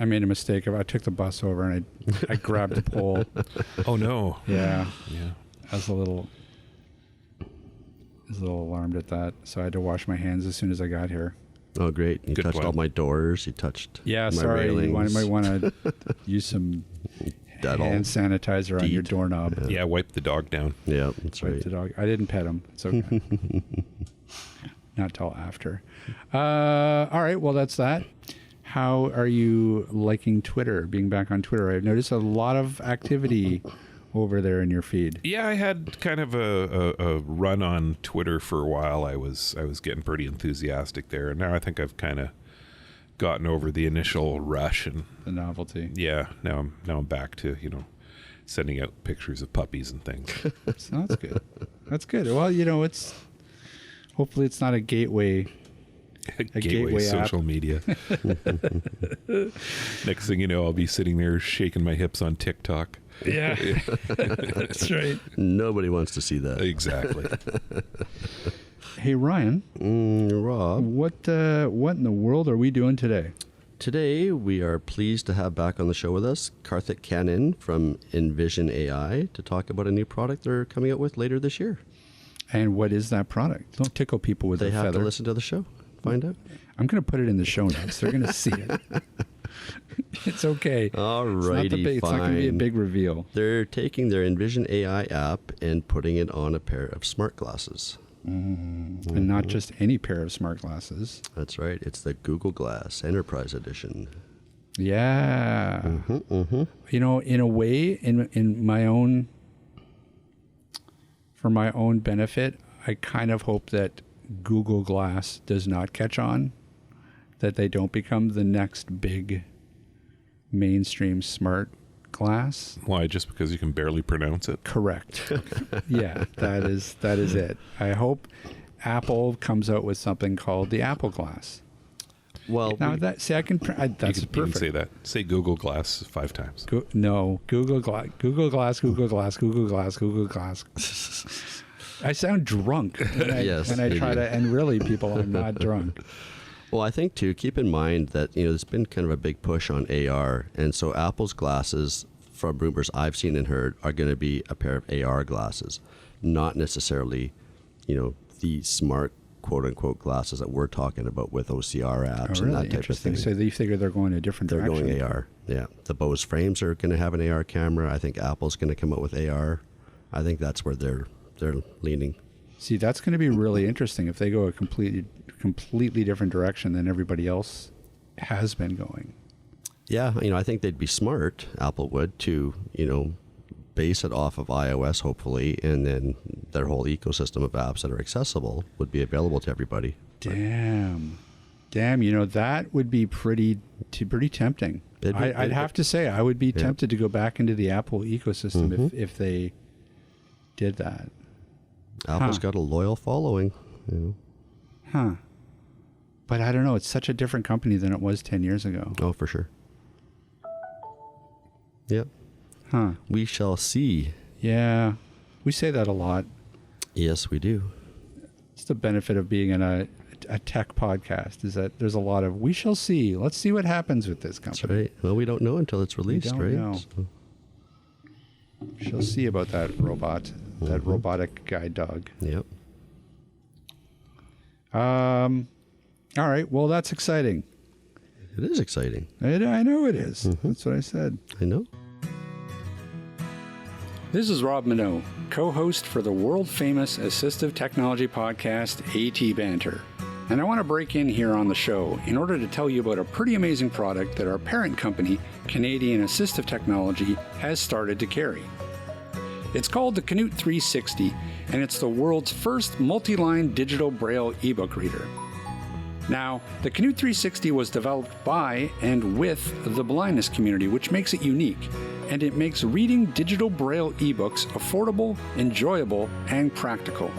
I made a mistake. I took the bus over and I grabbed the pole. Oh no. Yeah. Yeah. I was a little alarmed at that, so I had to wash my hands as soon as I got here. Oh, great. You Good touched plan. all my doors. You touched Yeah, my sorry. You railings. might want to use some hand sanitizer on your doorknob. Yeah, wipe the dog down. Yeah, that's Wipe right. the dog. I didn't pet him. It's okay. Not till after. All right. Well, that's that. How are you liking Twitter? Being back on Twitter, I've noticed a lot of activity over there in your feed. Yeah, I had kind of a run on Twitter for a while. I was getting pretty enthusiastic there, and now I think I've kind of gotten over the initial rush, and The novelty. yeah, now I'm back to sending out pictures of puppies and things. So that's good. That's good. Well, it's hopefully it's not a gateway. Gateway app. social media. Next thing you know, I'll be sitting there shaking my hips on TikTok. Yeah, that's right. Nobody wants to see that. Exactly. Hey Ryan, Rob, what in the world are we doing today? today we are pleased to have back on the show with us Karthik Cannon from Envision AI to talk about a new product they're coming out with later this year. And what is that product? Don't tickle people with They a have feather. to listen to the show, find out. I'm going to put it in the show notes. They're going to see it. It's okay. All It's not righty, it's not going to be a fine. big reveal. They're taking their Envision AI app and putting it on a pair of smart glasses. And not just any pair of smart glasses. That's right. It's the Google Glass Enterprise Edition. Yeah. In a way, in my own, for my own benefit, I kind of hope that Google Glass does not catch on, that they don't become the next big mainstream smart glass. Why? Just because you can barely pronounce it? Correct. Yeah, that is it. I hope Apple comes out with something called the Apple Glass. Well, Now that see, I can. That's You can perfect. say that. Say Google Glass 5 times. No, Google Glass, Google Glass, Google Glass, Google Glass, Google Glass. I sound drunk when I, Yes, when I you try do. to, and really, people, I'm not drunk. Well, I think too, keep in mind that, there's been kind of a big push on AR. And so Apple's glasses, from rumors I've seen and heard, are going to be a pair of AR glasses, not necessarily, the smart quote unquote glasses that we're talking about with OCR apps and that type of Interesting. thing. So you figure they're going a different They're direction. going AR. Yeah. The Bose frames are going to have an AR camera. I think Apple's going to come out with AR. I think that's where they're leaning. See, that's going to be really interesting if they go a completely different direction than everybody else has been going. Yeah, I think they'd be smart, Apple would, to, base it off of iOS, hopefully, and then their whole ecosystem of apps that are accessible would be available to everybody. Damn, that would be pretty tempting. I'd have to say, I would be tempted to go back into the Apple ecosystem if they did that. Apple's got a loyal following. Huh. But I don't know. It's such a different company than it was 10 years ago. Oh, for sure. Yep. Huh. We shall see. Yeah. We say that a lot. Yes, we do. It's the benefit of being in a tech podcast is that there's a lot of, we shall see. Let's see what happens with this That's company. right. Well, we don't know until it's released, don't right? know. So, We shall see about that robot, that robotic guide dog. yep. All right. Well, that's exciting. It is exciting. I know it is. That's what I said. I know. This is Rob Minot, co-host for the world-famous assistive technology podcast, AT Banter. And I want to break in here on the show in order to tell you about a pretty amazing product that our parent company, Canadian Assistive Technology, has started to carry. It's called the Knut 360, and it's the world's first multi-line digital braille ebook reader. Now, the Knut 360 was developed by and with the blindness community, which makes it unique, and it makes reading digital braille ebooks affordable, enjoyable, and practical.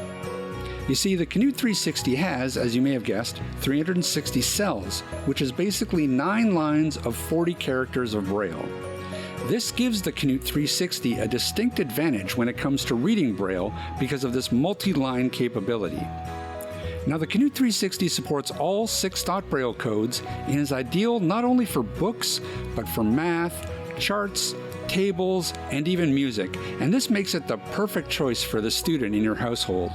You see, the Knut 360 has, as you may have guessed, 360 cells, which is basically 9 lines of 40 characters of braille. This gives the Knut 360 a distinct advantage when it comes to reading braille because of this multi-line capability. Now, the Knut 360 supports all 6-dot braille codes and is ideal not only for books, but for math, charts, tables, and even music, and this makes it the perfect choice for the student in your household.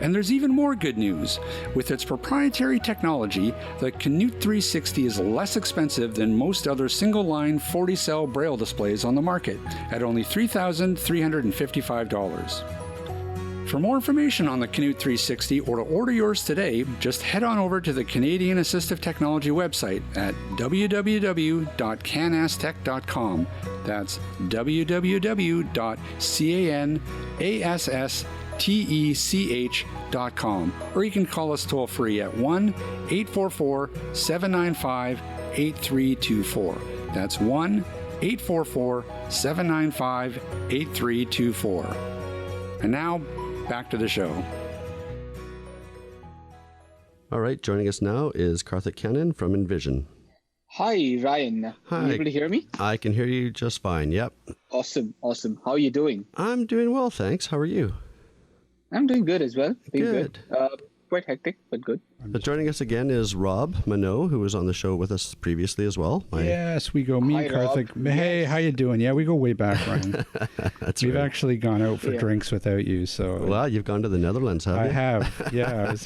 And there's even more good news. With its proprietary technology, the Knut 360 is less expensive than most other single-line 40-cell Braille displays on the market, at only $3,355. For more information on the Knut 360 or to order yours today, just head on over to the Canadian Assistive Technology website at www.canastech.com. That's www.canastech.com. Or you can call us toll free at 1-844-795-8324. That's 1-844-795-8324. And now, back to the show. All right, joining us now is Karthik Cannon from Envision. Hi, Ryan. Hi. Are you able to hear me? I can hear you just fine, yep. Awesome. How are you doing? I'm doing well, thanks. How are you? I'm doing good as well. Good. Quite hectic, but good. But joining us again is Rob Minot, who was on the show with us previously as well. Yes, we go. Me Hi, and Karthik. Rob. Hey, how you doing? Yeah, we go way back, Ryan. That's We've right. actually gone out for drinks without you. So Well, you've gone to the Netherlands, have you? I have. Yeah, I was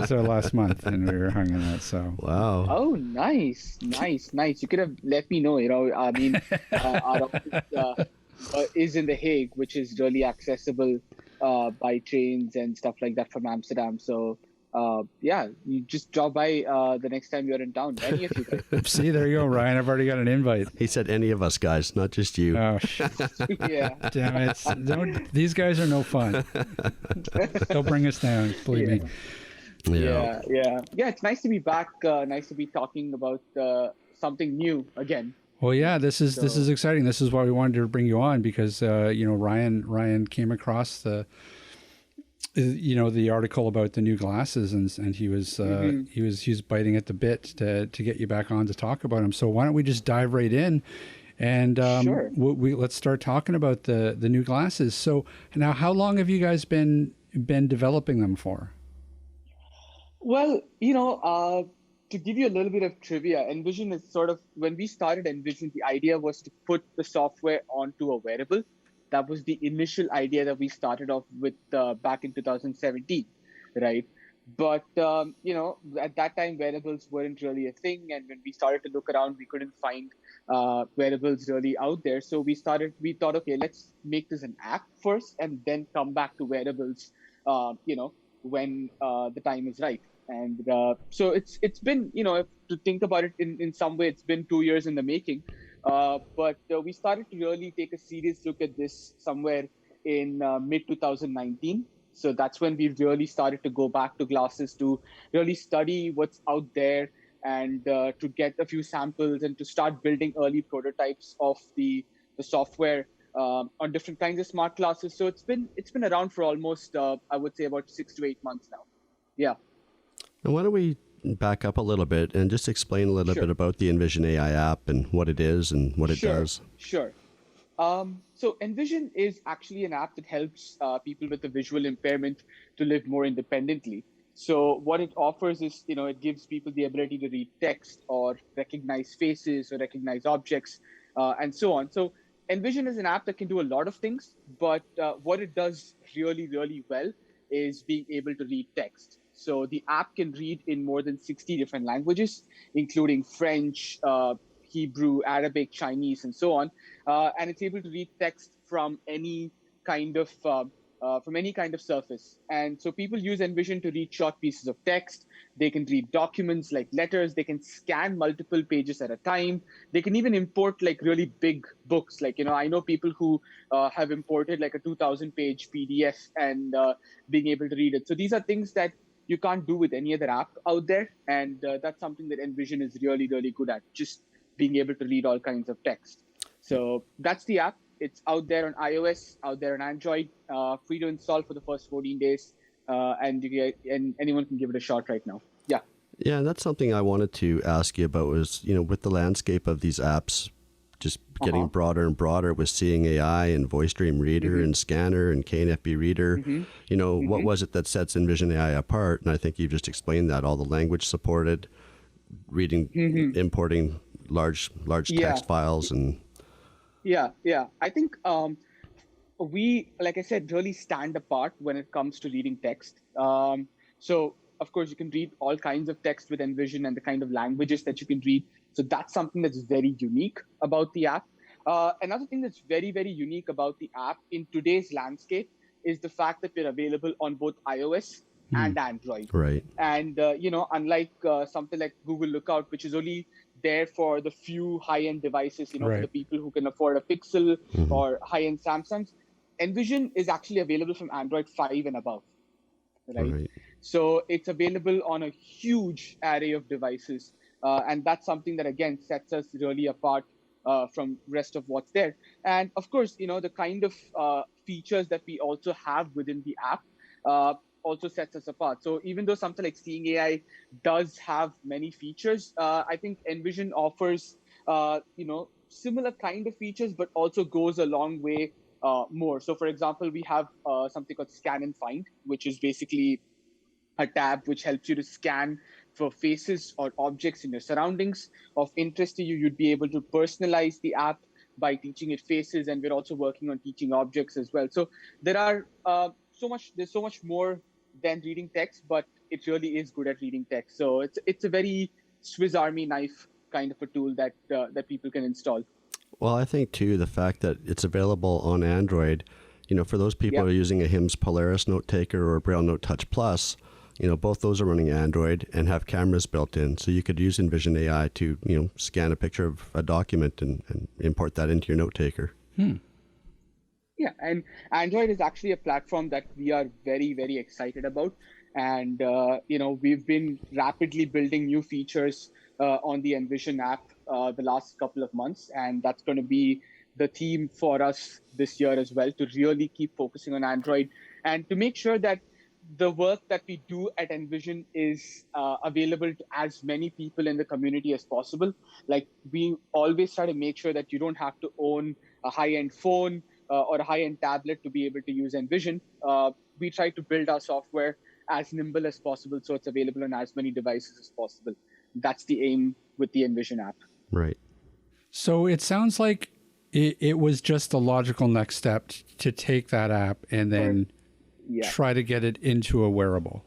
there last month, and we were hanging out. So Wow. Oh, nice. You could have let me know. I mean, our office is in The Hague, which is really accessible by trains and stuff like that from Amsterdam. So. You just drop by the next time you're in town. Any of you guys. see, there you go, Ryan. I've already got an invite. He said any of us guys, not just you. Oh, Yeah. damn it! These guys are no fun. They'll bring us down. Believe me. Yeah. It's nice to be back. Nice to be talking about something new again. Well, yeah, this is exciting. This is why we wanted to bring you on because Ryan came across the article about the new glasses and he was he was biting at the bit to get you back on to talk about them. So why don't we just dive right in and Sure. let's start talking about the new glasses. So now, how long have you guys been developing them for? Well, to give you a little bit of trivia, Envision is sort of, when we started Envision, the idea was to put the software onto a wearable. That was the initial idea that we started off with back in 2017, right? But, at that time, wearables weren't really a thing. And when we started to look around, we couldn't find wearables really out there. So we thought, okay, let's make this an app first and then come back to wearables, when the time is right. And so it's been, to think about it in some way, it's been 2 years in the making. But we started to really take a serious look at this somewhere in mid 2019. So that's when we really started to go back to glasses to really study what's out there and to get a few samples and to start building early prototypes of the software on different kinds of smart glasses. So it's been around for almost, I would say, about 6 to 8 months now. Yeah. And why don't we back up a little bit and just explain a little bit about the Envision AI app and what it is and what it does? Sure. So Envision is actually an app that helps people with a visual impairment to live more independently. So what it offers is, it gives people the ability to read text or recognize faces or recognize objects and so on. So Envision is an app that can do a lot of things, but what it does really, really well is being able to read text. So the app can read in more than 60 different languages, including French, Hebrew, Arabic, Chinese, and so on. And it's able to read text from any kind of surface. And so people use Envision to read short pieces of text. They can read documents like letters. They can scan multiple pages at a time. They can even import like really big books. Like, I know people who have imported like a 2,000-page PDF and being able to read it. So these are things that you can't do with any other app out there. And that's something that Envision is really, really good at, just being able to read all kinds of text. So that's the app. It's out there on iOS, out there on Android, free to install for the first 14 days. And anyone can give it a shot right now. Yeah. Yeah, and that's something I wanted to ask you about was, with the landscape of these apps just getting broader and broader with Seeing AI and Voice Dream Reader and Scanner and KNFB Reader, what was it that sets Envision AI apart? And I think you've just explained that, all the language supported, reading, importing large Yeah. text files and. Yeah. I think we, like I said, really stand apart when it comes to reading text. So, of course, you can read all kinds of text with Envision and the kind of languages that you can read. So that's something that's very unique about the app. Another thing that's very, very unique about the app in today's landscape is the fact that we're available on both iOS and Android. Right. And, unlike something like Google Lookout, which is only there for the few high-end devices, for Right. the people who can afford a Pixel or high-end Samsungs, Envision is actually available from Android 5 and above, right? So it's available on a huge array of devices. And that's something that, again, sets us really apart from rest of what's there. And of course, the kind of features that we also have within the app also sets us apart. So even though something like Seeing AI does have many features, I think Envision offers, similar kind of features, but also goes a long way more. So for example, we have something called Scan and Find, which is basically a tab which helps you to scan for faces or objects in your surroundings of interest to you. You'd be able to personalize the app by teaching it faces, and we're also working on teaching objects as well. So there are there's so much more than reading text, but it really is good at reading text. So it's a very Swiss Army knife kind of a tool that that people can install. Well, I think too the fact that it's available on Android, for those people who are using a HIMS Polaris Note Taker or a Braille Note Touch Plus, both those are running Android and have cameras built in. So you could use Envision AI to, scan a picture of a document and import that into your note taker. Yeah, and Android is actually a platform that we are very, very excited about. And, we've been rapidly building new features on the Envision app the last couple of months. And that's going to be the theme for us this year as well, to really keep focusing on Android and to make sure that the work that we do at Envision is available to as many people in the community as possible. Like, we always try to make sure that you don't have to own a high-end phone or a high-end tablet to be able to use Envision. We try to build our software as nimble as possible, so it's available on as many devices as possible. That's the aim with the Envision app. Right. So it sounds like it was just the logical next step to take that app and then try to get it into a wearable.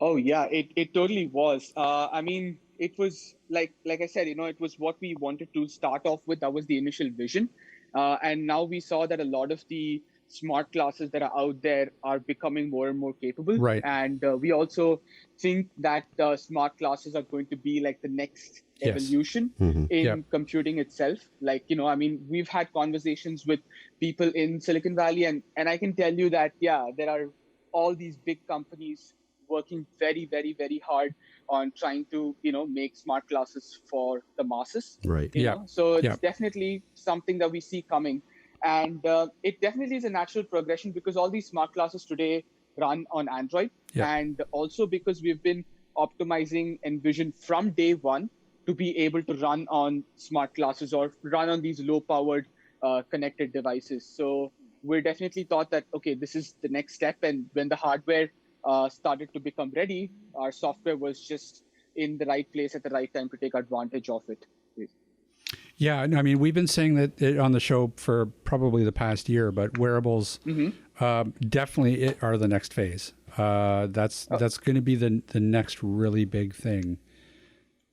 Oh yeah, it totally was. I mean, it was like I said, it was what we wanted to start off with. That was the initial vision, and now we saw that a lot of the smart glasses that are out there are becoming more and more capable. Right. And we also think that smart glasses are going to be like the next evolution in computing itself. Like, I mean, we've had conversations with people in Silicon Valley, and I can tell you that, there are all these big companies working very, very, very hard on trying to, make smart glasses for the masses. Right. So it's definitely something that we see coming. And it definitely is a natural progression because all these smart glasses today run on Android. And also because we've been optimizing Envision from day one to be able to run on smart glasses or run on these low-powered connected devices. So we definitely thought that, okay, this is the next step. And when the hardware started to become ready, our software was just in the right place at the right time to take advantage of it. Yeah, I mean, we've been saying that on the show for probably the past year, but wearables definitely are the next phase. That's going to be the next really big thing.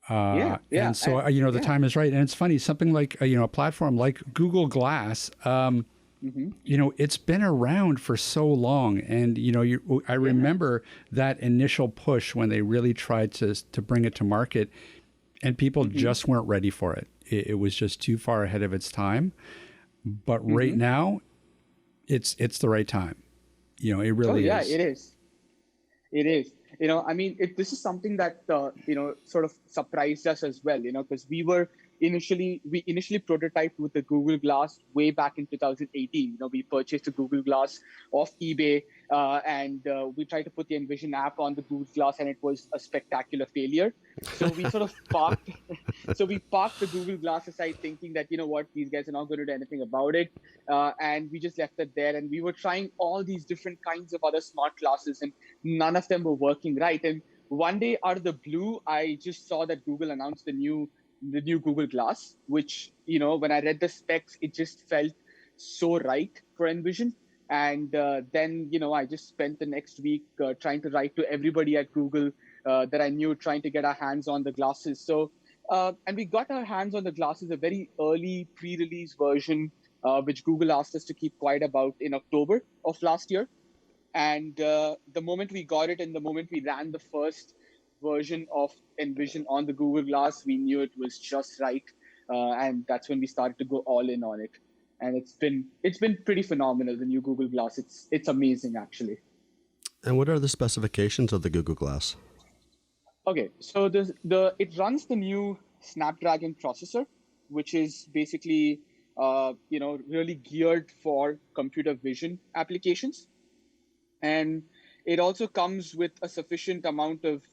And so, the time is right. And it's funny, something like, a platform like Google Glass, it's been around for so long. And, I remember that initial push when they really tried to bring it to market, and people just weren't ready for it. It was just too far ahead of its time. But right now, it's the right time. It really is. It is. It is. I mean, this is something that, sort of surprised us as well, because we initially prototyped with the Google Glass way back in 2018. We purchased a Google Glass off eBay, and we tried to put the Envision app on the Google Glass, and it was a spectacular failure. So we sort of parked the Google Glass aside, thinking that, these guys are not going to do anything about it. And we just left it there. And we were trying all these different kinds of other smart glasses, and none of them were working right. And one day out of the blue, I just saw that Google announced the new the new Google Glass, which, when I read the specs, it just felt so right for Envision. And then, I just spent the next week trying to write to everybody at Google that I knew, trying to get our hands on the glasses. So, and we got our hands on the glasses, a very early pre-release version, which Google asked us to keep quiet about in October of last year. And the moment we got it and the moment we ran the first version of Envision on the Google Glass, we knew it was just right. And that's when we started to go all in on it. And it's been pretty phenomenal, the new Google Glass. It's amazing, actually. And what are the specifications of the Google Glass? Okay, so it runs the new Snapdragon processor, which is basically really geared for computer vision applications. And it also comes with a sufficient amount of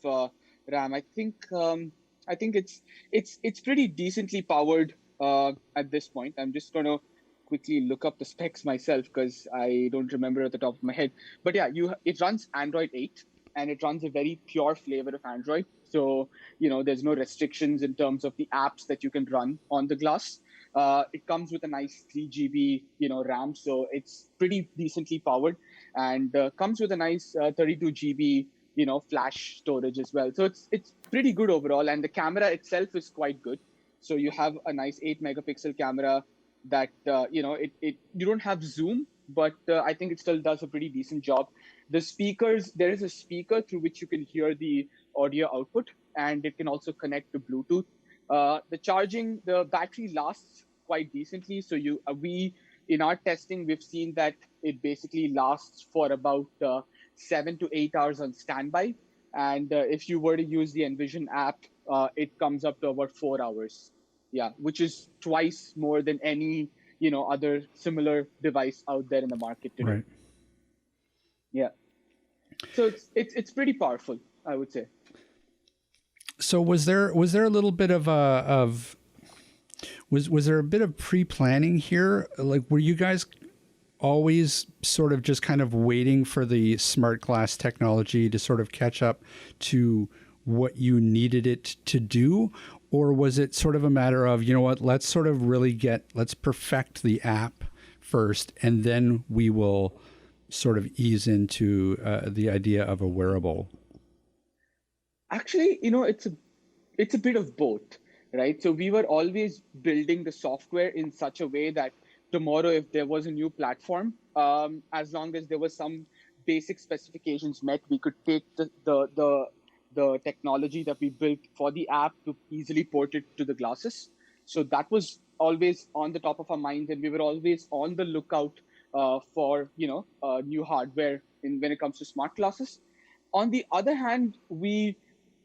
RAM. I think it's pretty decently powered at this point. I'm just going to quickly look up the specs myself because I don't remember at the top of my head. But yeah, it runs Android 8 and it runs a very pure flavor of Android. So, there's no restrictions in terms of the apps that you can run on the glass. It comes with a nice 3 GB, RAM, so it's pretty decently powered, and comes with a nice 32 GB, flash storage as well. So it's pretty good overall, and the camera itself is quite good. So you have a nice 8 megapixel camera that you don't have zoom, but I think it still does a pretty decent job. The speakers, there is a speaker through which you can hear the audio output, and it can also connect to Bluetooth. The battery lasts quite decently. So in our testing, we've seen that it basically lasts for about 7 to 8 hours on standby. And if you were to use the Envision app, it comes up to about 4 hours. Yeah, which is twice more than any, other similar device out there in the market today. Right. Yeah. So it's pretty powerful, I would say. So was there a little bit of was there a bit of pre-planning here? Like, were you guys always sort of just kind of waiting for the smart glass technology to sort of catch up to what you needed it to do? Or was it sort of a matter of, let's sort of let's perfect the app first, and then we will sort of ease into the idea of a wearable? Actually, it's a bit of both, right? So we were always building the software in such a way that tomorrow, if there was a new platform, as long as there was some basic specifications met, we could take the technology that we built for the app to easily port it to the glasses. So that was always on the top of our minds, and we were always on the lookout for new hardware when it comes to smart glasses. On the other hand, we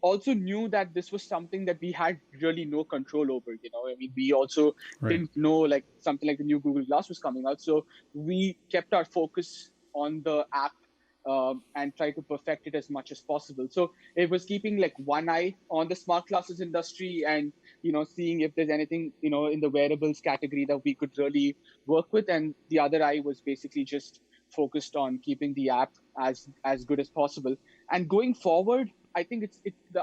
also knew that this was something that we had really no control over. We also didn't know like something like the new Google Glass was coming out. So we kept our focus on the app and try to perfect it as much as possible. So it was keeping like one eye on the smart glasses industry and, seeing if there's anything, in the wearables category that we could really work with. And the other eye was basically just focused on keeping the app as good as possible. And going forward, I think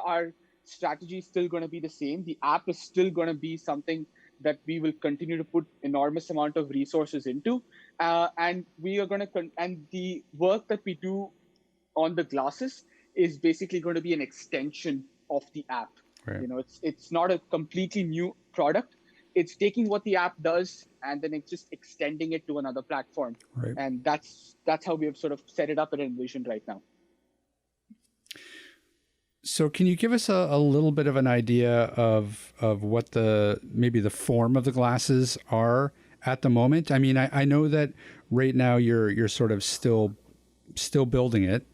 our strategy is still going to be the same. The app is still going to be something that we will continue to put enormous amount of resources into, and we are going to and the work that we do on the glasses is basically going to be an extension of the app. Right. It's not a completely new product. It's taking what the app does and then it's just extending it to another platform. Right. And that's how we have sort of set it up at Envision right now. So can you give us a little bit of an idea of what maybe the form of the glasses are at the moment? I mean, I know that right now you're sort of still building it.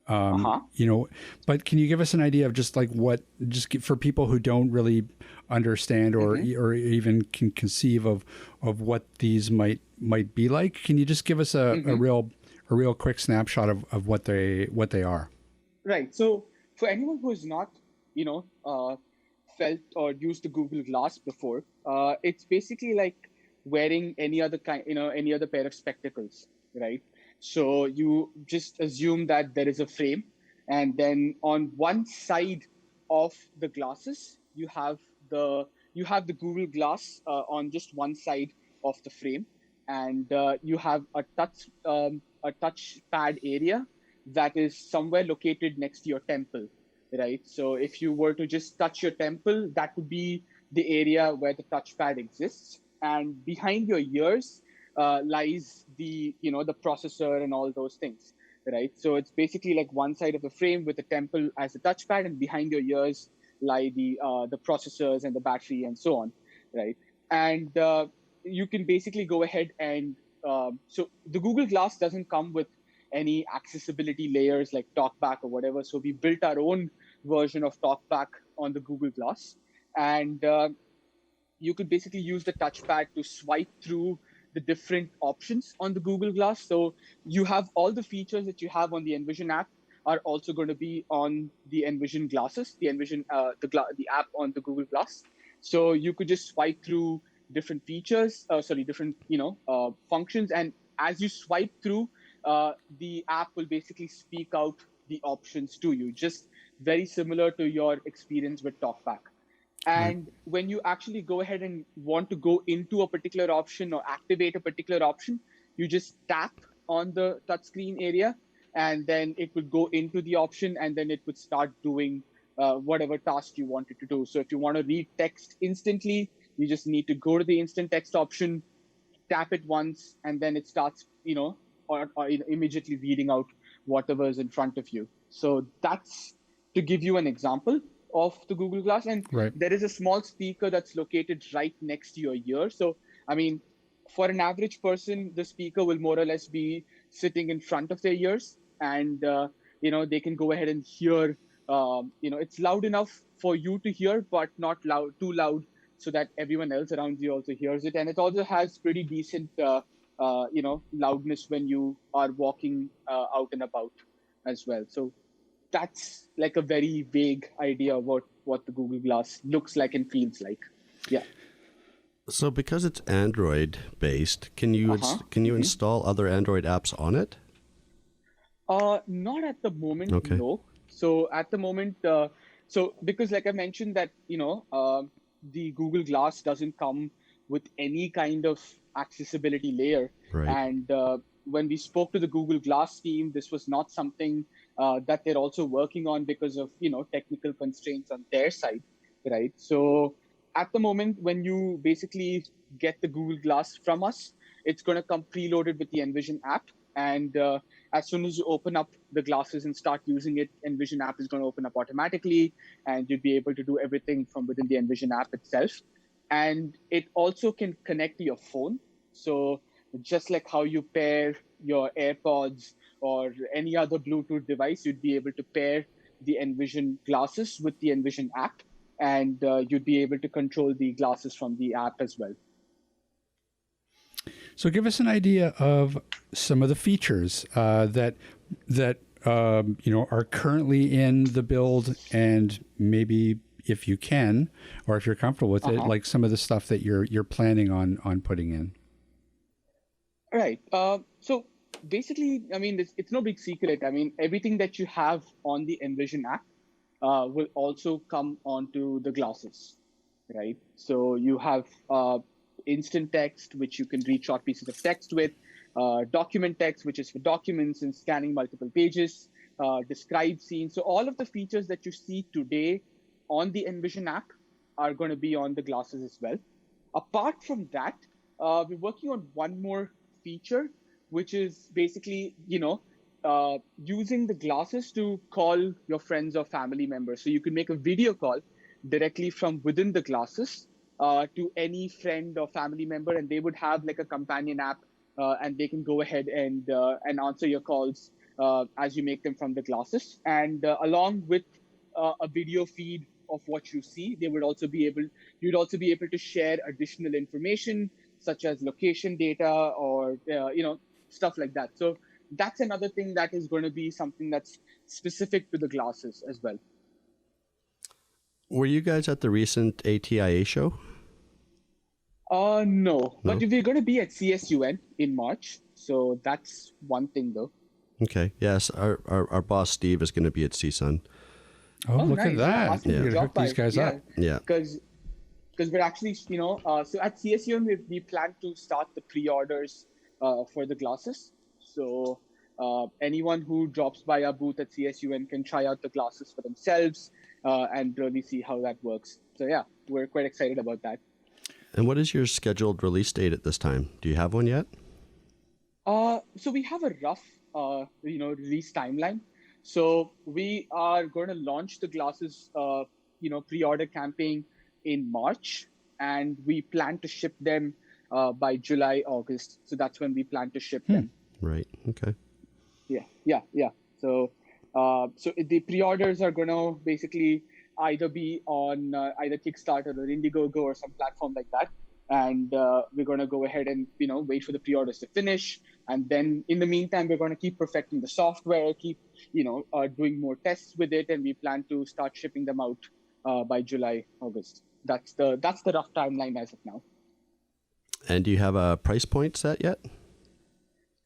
But can you give us an idea of just like for people who don't really understand or even can conceive of what these might be like? Can you just give us a real quick snapshot of what they are? Right. So for anyone who has not, felt or used the Google Glass before, it's basically like wearing any other pair of spectacles, right? So you just assume that there is a frame, and then on one side of the glasses, you have you have the Google Glass on just one side of the frame, and you have a touchpad area that is somewhere located next to your temple, right? So if you were to just touch your temple, that would be the area where the touchpad exists, and behind your ears lies the processor and all those things, right? So it's basically like one side of the frame with the temple as the touchpad, and behind your ears lie the processors and the battery and so on, right? And you can basically go ahead and so the Google Glass doesn't come with any accessibility layers like TalkBack or whatever. So we built our own version of TalkBack on the Google Glass, and you could basically use the touchpad to swipe through the different options on the Google Glass. So you have all the features that you have on the Envision app are also going to be on the Envision Glasses, the Envision the app on the Google Glass. So you could just swipe through different features, different functions, and as you swipe through, the app will basically speak out the options to you, just very similar to your experience with TalkBack. And when you actually go ahead and want to go into a particular option or activate a particular option, you just tap on the touchscreen area, and then it would go into the option, and then it would start doing whatever task you wanted to do. So if you want to read text instantly, you just need to go to the instant text option, tap it once, and then it starts, immediately reading out whatever is in front of you. So that's to give you an example of the Google Glass. And there is a small speaker that's located right next to your ear. So, I mean, for an average person, the speaker will more or less be sitting in front of their ears, and, they can go ahead and hear, it's loud enough for you to hear, but not too loud so that everyone else around you also hears it. And it also has pretty decent, loudness when you are walking out and about as well. So that's like a very vague idea of what the Google Glass looks like and feels like. Yeah. So because it's Android based, can you install other Android apps on it? Not at the moment, okay. No. So at the moment, because like I mentioned that, the Google Glass doesn't come with any kind of accessibility layer. Right. And when we spoke to the Google Glass team, this was not something that they're also working on because of, technical constraints on their side, right? So at the moment, when you basically get the Google Glass from us, it's going to come preloaded with the Envision app. And as soon as you open up the glasses and start using it, Envision app is going to open up automatically, and you'll be able to do everything from within the Envision app itself. And it also can connect to your phone. So just like how you pair your AirPods or any other Bluetooth device, you'd be able to pair the Envision glasses with the Envision app, and you'd be able to control the glasses from the app as well. So give us an idea of some of the features that are currently in the build, and maybe if you can, or if you're comfortable with it, like some of the stuff that you're planning on putting in. Right. So basically, I mean, it's no big secret. I mean, everything that you have on the Envision app will also come onto the glasses, right? So you have instant text, which you can read short pieces of text with, document text, which is for documents and scanning multiple pages, describe scenes. So all of the features that you see today on the Envision app are going to be on the glasses as well. Apart from that, we're working on one more feature, which is basically, using the glasses to call your friends or family members. So you can make a video call directly from within the glasses to any friend or family member, and they would have like a companion app, and they can go ahead and answer your calls as you make them from the glasses. And along with a video feed of what you see, you'd also be able to share additional information such as location data or stuff like that. So that's another thing that is going to be something that's specific to the glasses as well. Were you guys at the recent ATIA show? No, but we're going to be at CSUN in March, so that's one thing though. Okay. Yes, our boss Steve is going to be at CSUN. Oh, look nice. at that! Yeah, You're gonna hook these guys up. Yeah. Because because we're actually, so at CSUM, we plan to start the pre-orders for the glasses. So anyone who drops by our booth at CSUM can try out the glasses for themselves and really see how that works. So yeah, we're quite excited about that. And what is your scheduled release date at this time? Do you have one yet? So we have a rough, release timeline. So we are going to launch the glasses, pre-order campaign in March, and we plan to ship them by July, August. So that's when we plan to ship them. Right. Okay. Yeah. So the pre-orders are going to basically either be on either Kickstarter or Indiegogo or some platform like that. And we're going to go ahead and, wait for the pre-orders to finish. And then in the meantime, we're going to keep perfecting the software, keep, doing more tests with it. And we plan to start shipping them out by July, August. That's the rough timeline as of now. And do you have a price point set yet?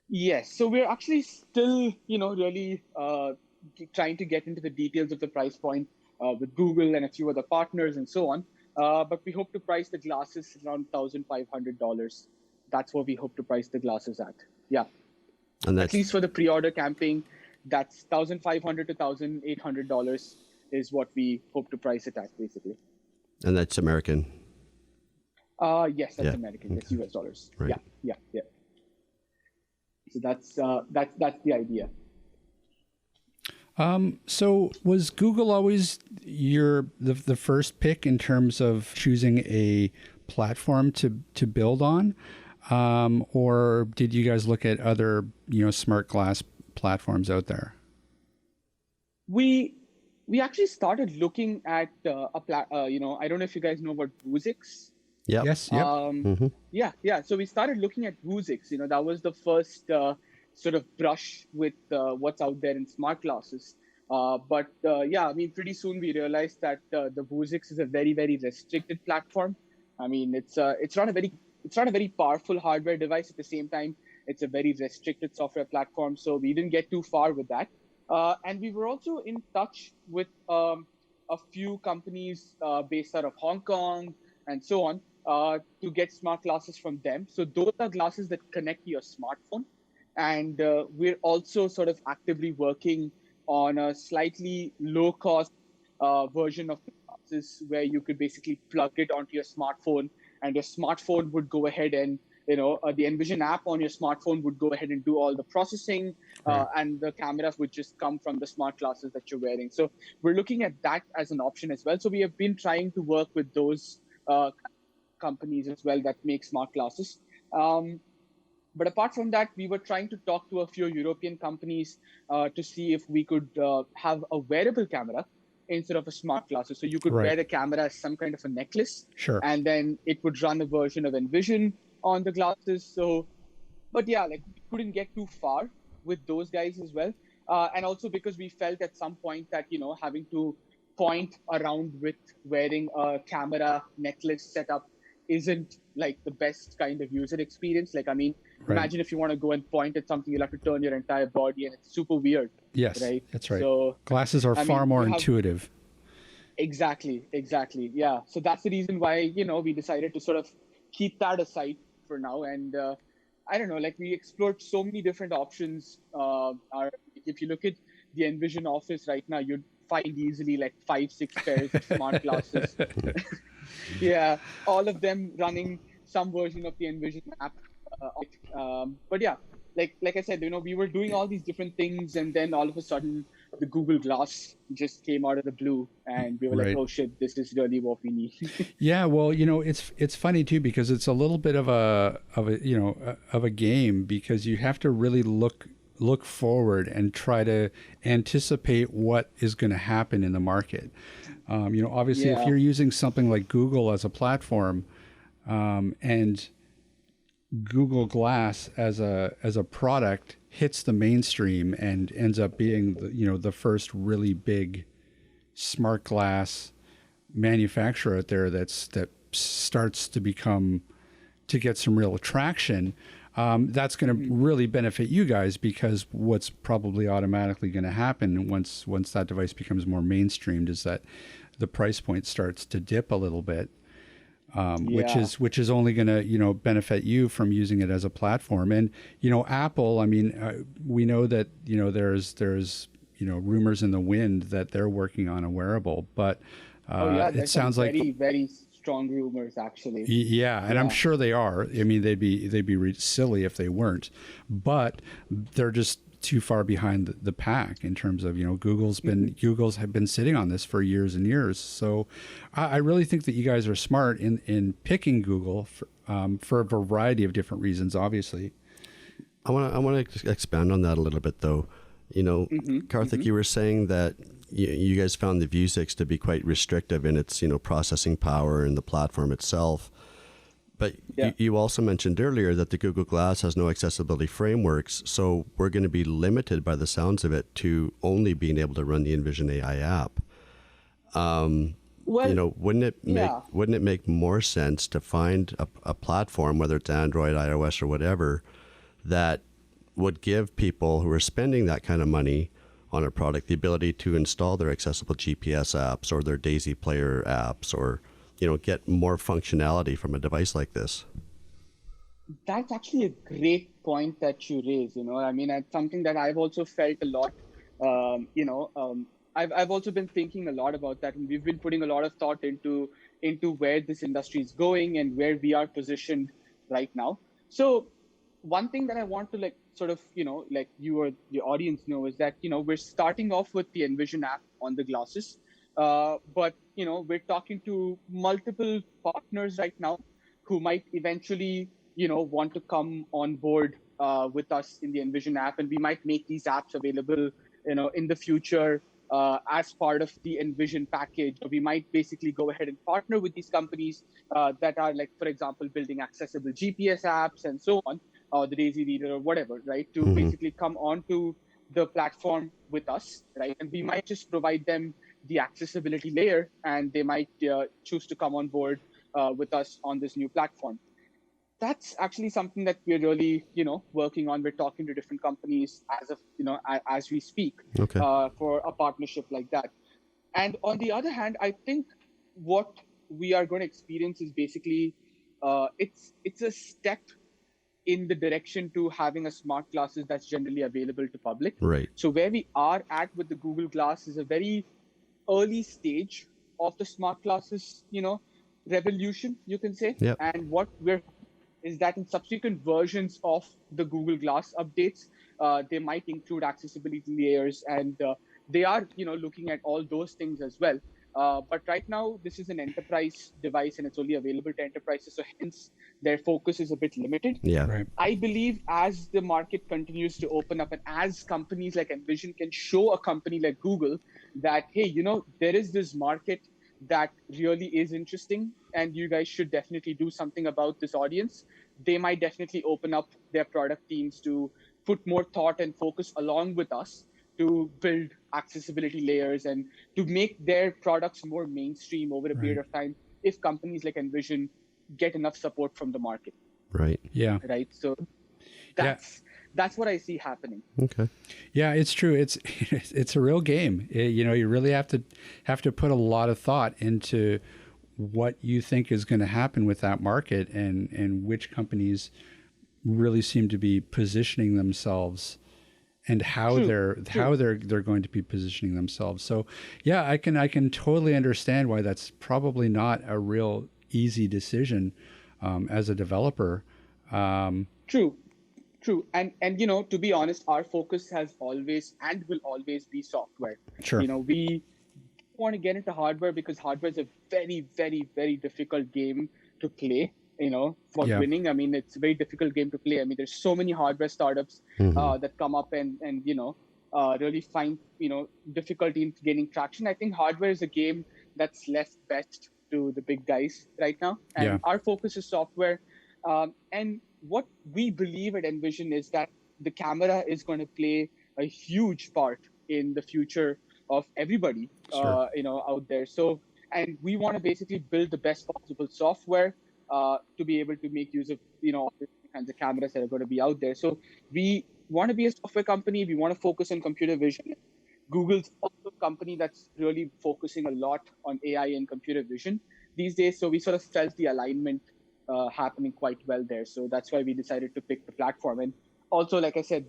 Yes. So we're actually still, really trying to get into the details of the price point with Google and a few other partners and so on. But we hope to price the glasses around $1,500. That's what we hope to price the glasses at. Yeah. And at least for the pre-order campaign, that's $1,500 to $1,800 is what we hope to price it at, basically. And that's American? Yes, that's American. Okay. That's US dollars. Right. Yeah. So that's the idea. So was Google always the first pick in terms of choosing a platform to build on? Or did you guys look at other, smart glass platforms out there? We actually started looking at I don't know if you guys know about Vuzix. Yeah. Yes. Yep. Yeah. So we started looking at Vuzix. That was the first sort of brush with what's out there in smart glasses. But pretty soon we realized that the Vuzix is a very, very restricted platform. I mean, it's not a very powerful hardware device. At the same time, it's a very restricted software platform. So we didn't get too far with that. And we were also in touch with a few companies based out of Hong Kong and so on to get smart glasses from them. So those are glasses that connect to your smartphone. And we're also sort of actively working on a slightly low-cost version of the glasses where you could basically plug it onto your smartphone, and your smartphone would go ahead and, the Envision app on your smartphone would go ahead and do all the processing, and the camera would just come from the smart glasses that you're wearing. So we're looking at that as an option as well. So we have been trying to work with those companies as well that make smart glasses. But apart from that, we were trying to talk to a few European companies to see if we could have a wearable camera instead of a smart glasses. So you could wear the camera as some kind of a necklace. Sure. And then it would run a version of Envision on the glasses. So, but yeah, we couldn't get too far with those guys as well. And also because we felt at some point that, having to point around with wearing a camera necklace setup isn't like the best kind of user experience. Imagine if you want to go and point at something, you'll have to turn your entire body and it's super weird. Yes, right? That's right. So glasses are far more intuitive. Exactly. Yeah. So that's the reason why, we decided to sort of keep that aside for now. And I don't know, we explored so many different options. If you look at the Envision office right now, you'd find easily 5-6 pairs of smart glasses. Yeah, all of them running some version of the Envision app. But yeah, like I said, we were doing all these different things, and then all of a sudden, the Google Glass just came out of the blue, and we were like, "Oh shit, this is really what we need." Yeah, well, it's funny too because it's a little bit of a game because you have to really look forward and try to anticipate what is going to happen in the market. Obviously, if you're using something like Google as a platform, and Google Glass as a product hits the mainstream and ends up being the first really big smart glass manufacturer out there that starts to get some real traction. That's going to really benefit you guys because what's probably automatically going to happen once that device becomes more mainstreamed is that the price point starts to dip a little bit. which is only going to benefit you from using it as a platform. And Apple, I mean, we know that there's rumors in the wind that they're working on a wearable, but it sounds like very strong rumors actually. Yeah, and I'm sure they are. I mean, they'd be silly if they weren't, but they're just too far behind the pack in terms of Google's have been sitting on this for years and years. So I really think that you guys are smart in picking Google for a variety of different reasons. Obviously, I want to expand on that a little bit though. Karthik, you were saying that you guys found the View 6 to be quite restrictive in its processing power and the platform itself. But you also mentioned earlier that the Google Glass has no accessibility frameworks, so we're going to be limited by the sounds of it to only being able to run the Envision AI app. Wouldn't it make more sense to find a platform, whether it's Android, iOS, or whatever, that would give people who are spending that kind of money on a product the ability to install their accessible GPS apps or their Daisy Player apps, or get more functionality from a device like this? That's actually a great point that you raise. I mean, it's something that I've also felt a lot. I've also been thinking a lot about that, and we've been putting a lot of thought into where this industry is going and where we are positioned right now. So one thing that I want to you or the audience know is that we're starting off with the Envision app on the glasses. But we're talking to multiple partners right now who might eventually want to come on board with us in the Envision app, and we might make these apps available in the future as part of the Envision package. Or we might basically go ahead and partner with these companies that are, like, for example, building accessible GPS apps and so on, or the Daisy Reader or whatever, right, to basically come onto the platform with us, right? And we might just provide them the accessibility layer, and they might choose to come on board with us on this new platform. That's actually something that we're really, working on. We're talking to different companies as we speak for a partnership like that. And on the other hand, I think what we are going to experience is basically it's a step in the direction to having a smart glasses that's generally available to public. Right. So where we are at with the Google Glass is a very early stage of the smart glasses, revolution, you can say. Yep. And what we're is that in subsequent versions of the Google Glass updates, they might include accessibility layers, and they are, looking at all those things as well. But right now, this is an enterprise device, and it's only available to enterprises, so hence their focus is a bit limited. Yeah. Right. I believe as the market continues to open up, and as companies like Envision can show a company like Google that, hey, there is this market that really is interesting, and you guys should definitely do something about this audience, they might definitely open up their product teams to put more thought and focus along with us to build accessibility layers and to make their products more mainstream over a period of time, if companies like Envision get enough support from the market. Right. Yeah. Right. So that's what I see happening. Okay. Yeah, it's true. It's a real game. You really have to put a lot of thought into what you think is going to happen with that market, and which companies really seem to be positioning themselves, and how they're going to be positioning themselves. So yeah, I can totally understand why that's probably not a real easy decision as a developer. True. And to be honest, our focus has always and will always be software. Sure. We want to get into hardware because hardware is a very, very, very difficult game to play, for winning. I mean, it's a very difficult game to play. I mean, there's so many hardware startups that come up and really find, difficulty in gaining traction. I think hardware is a game that's left best to the big guys right now. And our focus is software. And what we believe at Envision is that the camera is going to play a huge part in the future of everybody, out there. So, and we want to basically build the best possible software to be able to make use of, all the kinds of cameras that are going to be out there. So we want to be a software company. We want to focus on computer vision. Google's also a company that's really focusing a lot on AI and computer vision. these days. So we sort of felt the alignment happening quite well there. So that's why we decided to pick the platform. And also, like I said,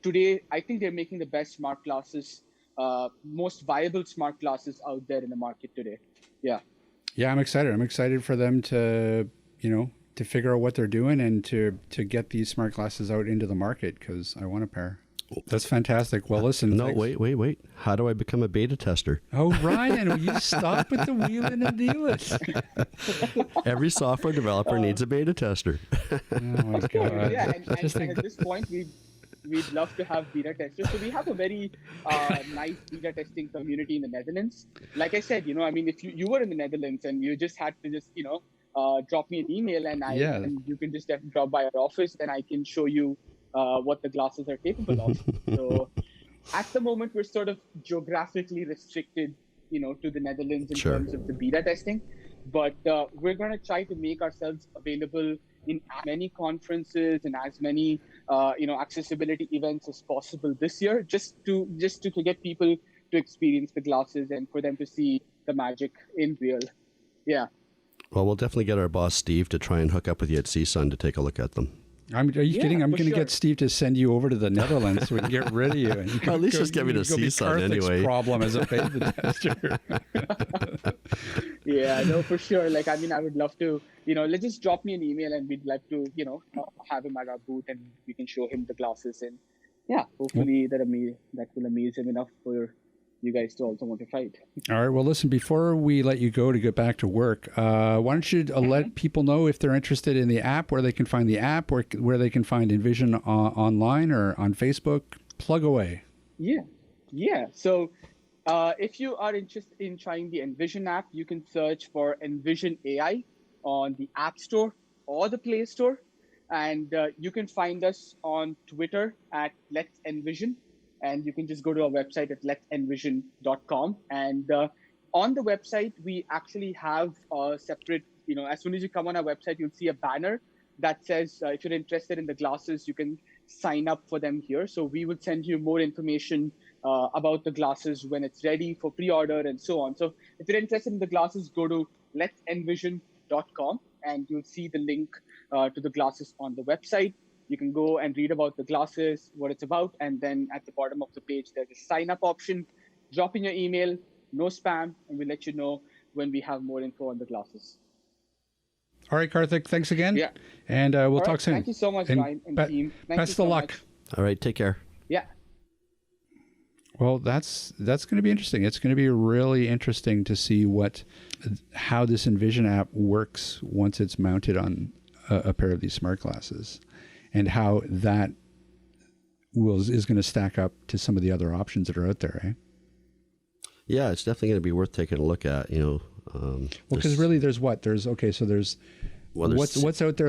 today, I think they're making the best smart glasses, most viable smart glasses out there in the market today. Yeah. Yeah, I'm excited. I'm excited for them to, to figure out what they're doing and to get these smart glasses out into the market, because I want a pair. That's fantastic. Well, listen. No, wait. How do I become a beta tester? Oh, Ryan, will you stop with the wheeling and dealing? Every software developer needs a beta tester. Oh, my God. Yeah, and at this point, we'd love to have beta testers. So we have a very nice beta testing community in the Netherlands. Like I said, if you were in the Netherlands and you just had to just, drop me an email and and you can just drop by our office, and I can show you what the glasses are capable of. So at the moment, we're sort of geographically restricted, to the Netherlands in terms of the beta testing. But we're going to try to make ourselves available in as many conferences and as many, accessibility events as possible this year, just to get people to experience the glasses and for them to see the magic in real. Yeah. Well, we'll definitely get our boss, Steve, to try and hook up with you at CSUN to take a look at them. Are you kidding? I'm going to get Steve to send you over to the Netherlands so we can get rid of you. And you at least just get me to CSUN anyway. Problem as a beta tester. Yeah, no, for sure. I would love to, let's just drop me an email and we'd like to, have him at our booth and we can show him the glasses. And yeah, hopefully that will amaze him enough for you guys to also want to fight. All right. Well, listen, before we let you go to get back to work, why don't you let people know if they're interested in the app, where they can find the app, where they can find Envision online or on Facebook? Plug away. Yeah. So if you are interested in trying the Envision app, you can search for Envision AI on the App Store or the Play Store. And you can find us on Twitter at Let's Envision. And you can just go to our website at letsenvision.com. And on the website, we actually have a separate, as soon as you come on our website, you'll see a banner that says, if you're interested in the glasses, you can sign up for them here. So we will send you more information about the glasses when it's ready for pre-order and so on. So if you're interested in the glasses, go to letsenvision.com and you'll see the link to the glasses on the website. You can go and read about the glasses, what it's about, and then at the bottom of the page, there's a sign-up option. Drop in your email, no spam, and we'll let you know when we have more info on the glasses. All right, Karthik, thanks again. Yeah. And we'll talk soon. Thank you so much, Ryan and team. Best of luck. All right, take care. Yeah. Well, that's going to be interesting. It's going to be really interesting to see how this Envision app works once it's mounted on a pair of these smart glasses, and how that is going to stack up to some of the other options that are out there, eh? Yeah, it's definitely going to be worth taking a look at, because really there's what's out there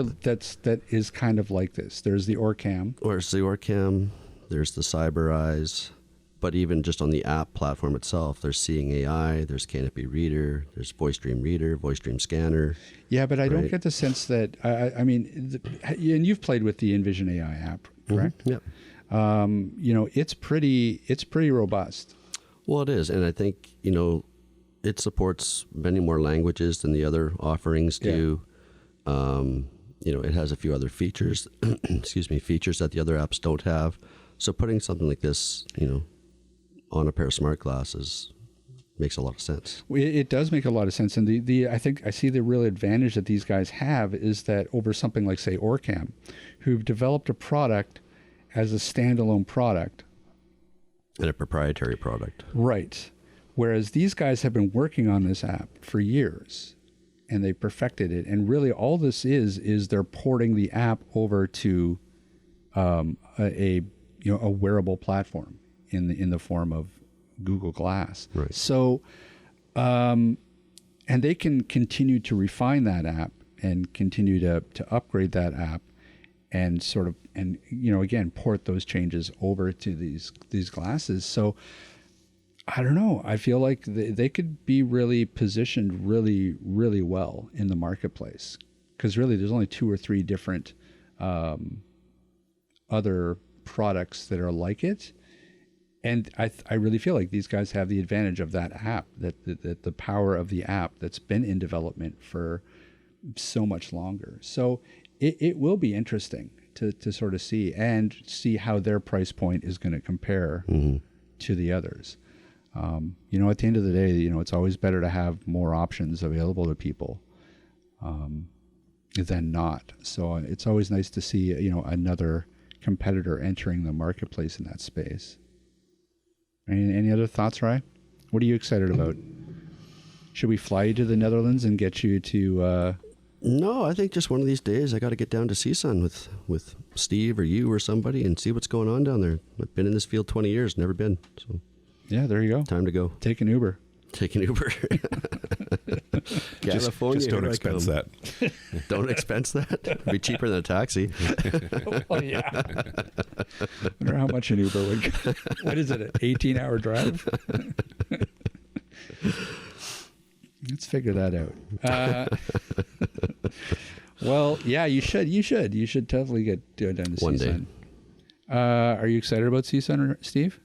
that is kind of like this. There's the Orcam. There's the Orcam, there's the Cyber Eyes, but even just on the app platform itself, there's Seeing AI, there's Canopy Reader, there's Voice Dream Reader, Voice Dream Scanner. Yeah, but I don't get the sense that, and you've played with the Envision AI app, correct? Mm-hmm. Yeah. It's pretty robust. Well, it is. And I think, it supports many more languages than the other offerings do. Yeah. It has a few other features, features that the other apps don't have. So putting something like this, on a pair of smart glasses makes a lot of sense. It does make a lot of sense. And I think I see the real advantage that these guys have is that over something like, say, Orcam, who've developed a product as a standalone product. And a proprietary product. Right. Whereas these guys have been working on this app for years and they perfected it. And really all this is they're porting the app over to a wearable platform in the form of Google Glass. Right. So, and they can continue to refine that app and continue to upgrade that app and again, port those changes over to these glasses. So I don't know. I feel like they could be really positioned really, really well in the marketplace, because really there's only 2 or 3 different other products that are like it. And I really feel like these guys have the advantage of that app, that the power of the app that's been in development for so much longer. So it will be interesting to sort of see how their price point is going to compare to the others. You know, at the end of the day, you know, it's always better to have more options available to people than not. So it's always nice to see, you know, another competitor entering the marketplace in that space. Any other thoughts, Ryan? What are you excited about? Should we fly you to the Netherlands and get you to... No, I think just one of these days I got to get down to CSUN with Steve or you or somebody and see what's going on down there. I've been in this field 20 years, never been. So yeah, there you go. Time to go. Take an Uber. California. Just don't expense that. Don't expense that. It'd be cheaper than a taxi. Well, yeah. I wonder how much an Uber would. What is it? An 18-hour drive? Let's figure that out. Well, yeah, you should. You should totally do it down to one CSUN. Day. Are you excited about CSUN, Steve?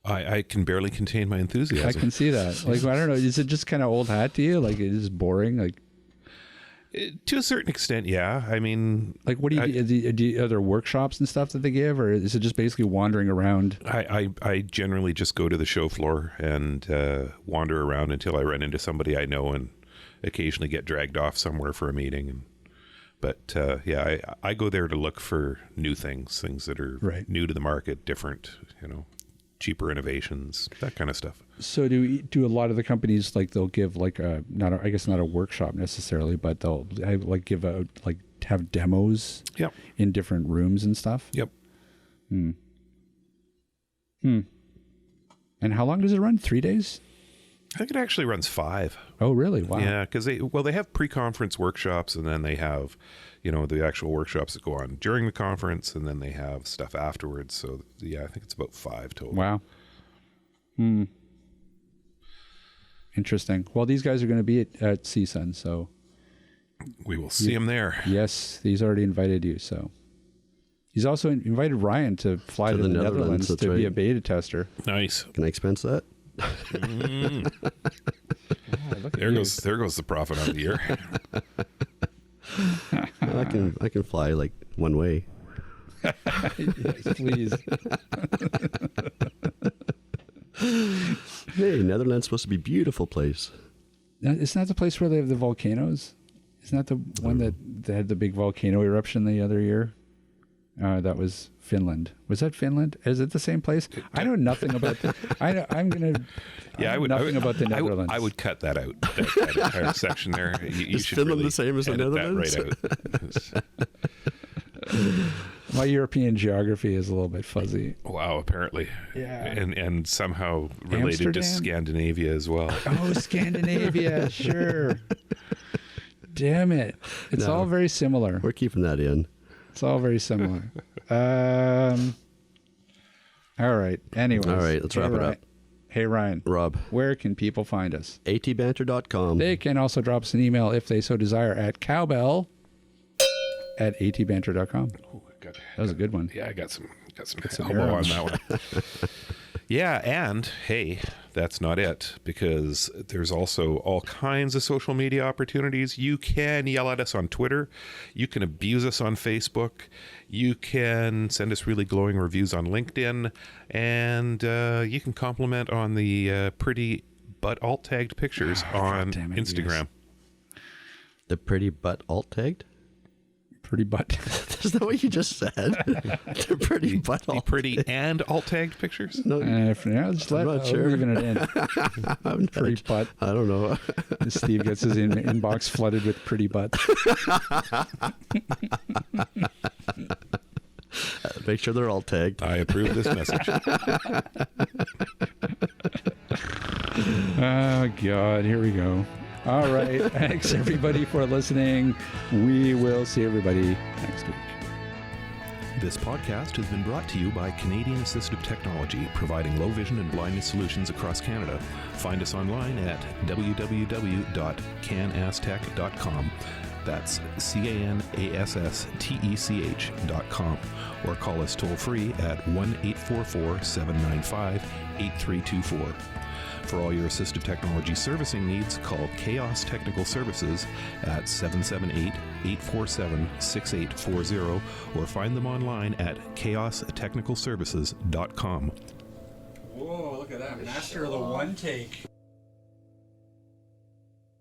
I can barely contain my enthusiasm. I can see that. Like, I don't know. Is it just kind of old hat to you? Like, it is boring? Like, to a certain extent, yeah. I mean... Like, what do you are there workshops and stuff that they give? Or is it just basically wandering around? I generally just go to the show floor and wander around until I run into somebody I know and occasionally get dragged off somewhere for a meeting. But yeah, I go there to look for new things that are new to the market, different, you know, cheaper innovations, that kind of stuff. So do a lot of the companies, like, they'll give like not a workshop necessarily, but they'll have demos in different rooms and stuff? Yep. And how long does it run? 3 days? I think it actually runs 5. Oh, really? Wow. Yeah, because they have pre-conference workshops, and then they have, you know, the actual workshops that go on during the conference, and then they have stuff afterwards. So yeah, I think it's about 5 total. Wow. Interesting. Well, these guys are going to be at CSUN, so we will see them there. Yes, he's already invited you. So he's also invited Ryan to fly to the Netherlands to be a beta tester. Nice. Can I expense that? There goes the profit on the year. Well, I can fly like one way. Yes, please. Hey, Netherlands supposed to be a beautiful place. Now, isn't that the place where they have the volcanoes? Isn't that the one that had the big volcano eruption the other year? That was Finland. Was that Finland? Is it the same place? I know nothing about the... I'm going to... Yeah, I would about the Netherlands. I would cut that out. That entire section there. You Is should Finland really the same as the Netherlands? That right out. My European geography is a little bit fuzzy. Wow, apparently. Yeah. And somehow related Amsterdam? to Scandinavia as well. Oh, Scandinavia, sure. Damn it. It's all very similar. We're keeping that in. It's all very similar. All right. Anyways. All right, let's wrap it up. Hey, Ryan. Rob. Where can people find us? atbanter.com. They can also drop us an email if they so desire at cowbell@atbanter.com. That was a good one. Yeah, I got some hair elbow on on that one. Yeah, and hey, that's not it, because there's also all kinds of social media opportunities. You can yell at us on Twitter. You can abuse us on Facebook. You can send us really glowing reviews on LinkedIn. And you can compliment on the pretty but alt-tagged pictures on Instagram. Yes. The pretty but alt-tagged? Pretty butt. Is that what you just said? The pretty butt alt. Pretty and alt-tagged pictures? No, I'm not sure. leaving it in. Pretty butt. I don't know. Steve gets his inbox flooded with pretty butts. Make sure they're all tagged. I approve this message. Oh, God. Here we go. All right. Thanks, everybody, for listening. We will see everybody next week. This podcast has been brought to you by Canadian Assistive Technology, providing low vision and blindness solutions across Canada. Find us online at www.canastech.com. That's CANASSTECH.com, or call us toll free at 1-844-795-8324. For all your assistive technology servicing needs, call Chaos Technical Services at 778-847-6840, or find them online at chaostechnicalservices.com. Whoa, look at that. Master of the one take.